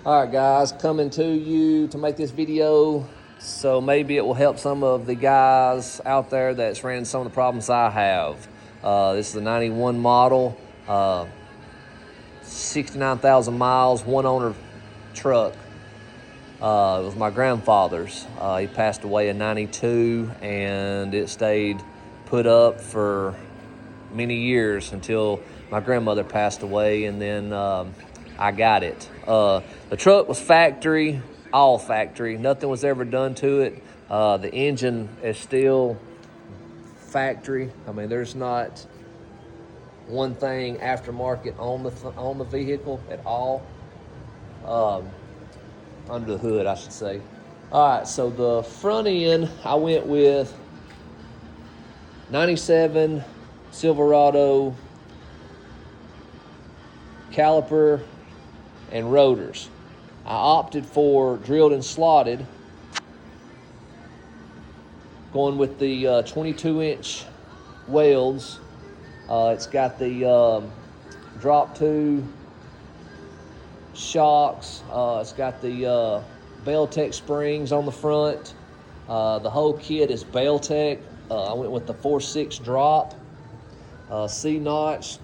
All right, guys, coming to you to make this video, so maybe it will help some of the guys out there that's ran some of the problems I have. This is a 91 model, 69,000 miles, one owner truck. It was my grandfather's. He passed away in 92, and it stayed put up for many years until my grandmother passed away, and then I got it. The truck was factory, all factory. Nothing was ever done to it. The engine is still factory. I mean, there's not one thing aftermarket on the vehicle at all. Under the hood, I should say. All right, so the front end, I went with 97 Silverado caliper and rotors. I opted for drilled and slotted, going with the 22-inch welds. It's got the drop two shocks. It's got the Beltec springs on the front. The whole kit is Beltec. I went with the 4.6 drop, C-notch,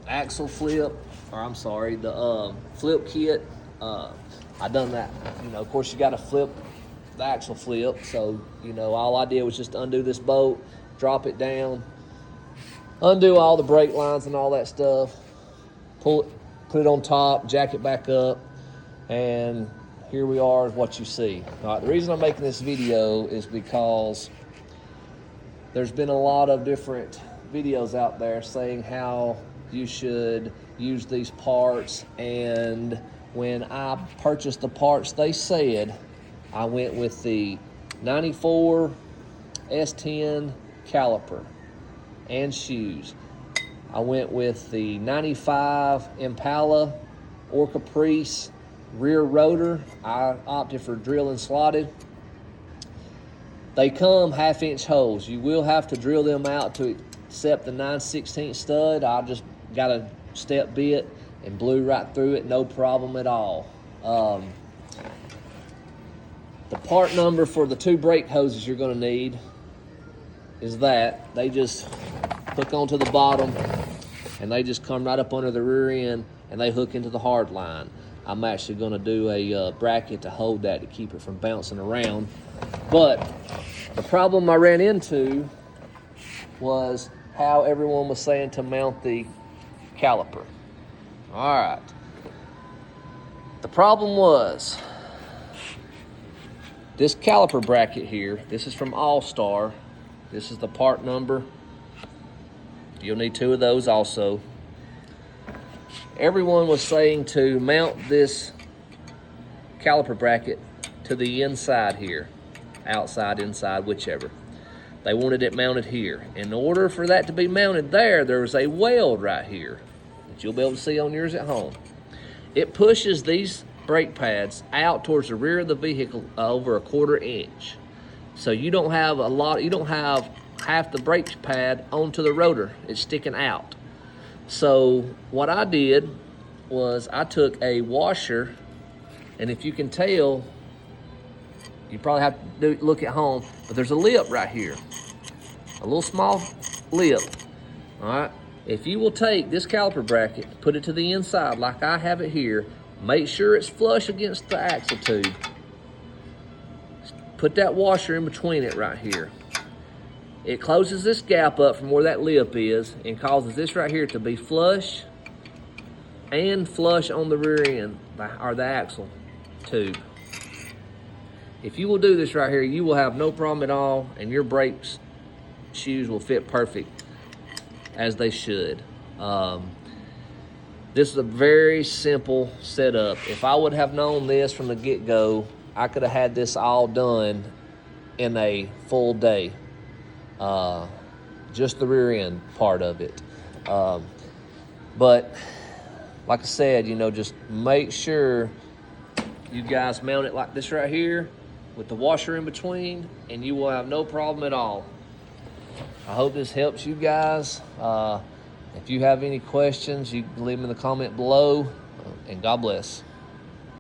axle flip, the flip kit. I done that. Of course, you got to flip the axle flip. So, all I did was just undo this bolt, drop it down, undo all the brake lines and all that stuff, pull it, put it on top, jack it back up, and here we are is what you see. All right, the reason I'm making this video is because there's been a lot of different videos out there saying how you should use these parts, and when I purchased the parts they said, I went with the 94 S10 caliper and shoes. I went with the 95 Impala or Caprice rear rotor. I opted for drill and slotted. They come 1/2-inch holes. You will have to drill them out to accept the 9/16 stud. I just got a step bit and blew right through it, no problem at all. The part number for the two brake hoses you're going to need is that. They just hook onto the bottom, and they just come right up under the rear end, and they hook into the hard line. I'm actually going to do a bracket to hold that to keep it from bouncing around. But the problem I ran into was how everyone was saying to mount the caliper. All right. The problem was this caliper bracket here. This is from All-Star. This is the part number. You'll need two of those also. Everyone was saying to mount this caliper bracket to the inside here. Outside, inside, whichever. They wanted it mounted here. In order for that to be mounted there's a weld right here that you'll be able to see on yours at home. It pushes these brake pads out towards the rear of the vehicle over 1/4 inch. So you don't have half the brake pad onto the rotor. It's sticking out. So what I did was I took a washer, and if you can tell, you probably have to look at home, but there's a lip right here, a little small lip. All right, if you will take this caliper bracket, put it to the inside like I have it here, make sure it's flush against the axle tube. Put that washer in between it right here. It closes this gap up from where that lip is and causes this right here to be flush and flush on the rear end, or the axle tube. If you will do this right here, you will have no problem at all, and your brakes shoes will fit perfect as they should. This is a very simple setup. If I would have known this from the get-go, I could have had this all done in a full day. Just the rear end part of it. But like I said, just make sure you guys mount it like this right here with the washer in between, and you will have no problem at all. I hope this helps you guys. If you have any questions, you can leave them in the comment below. and God bless.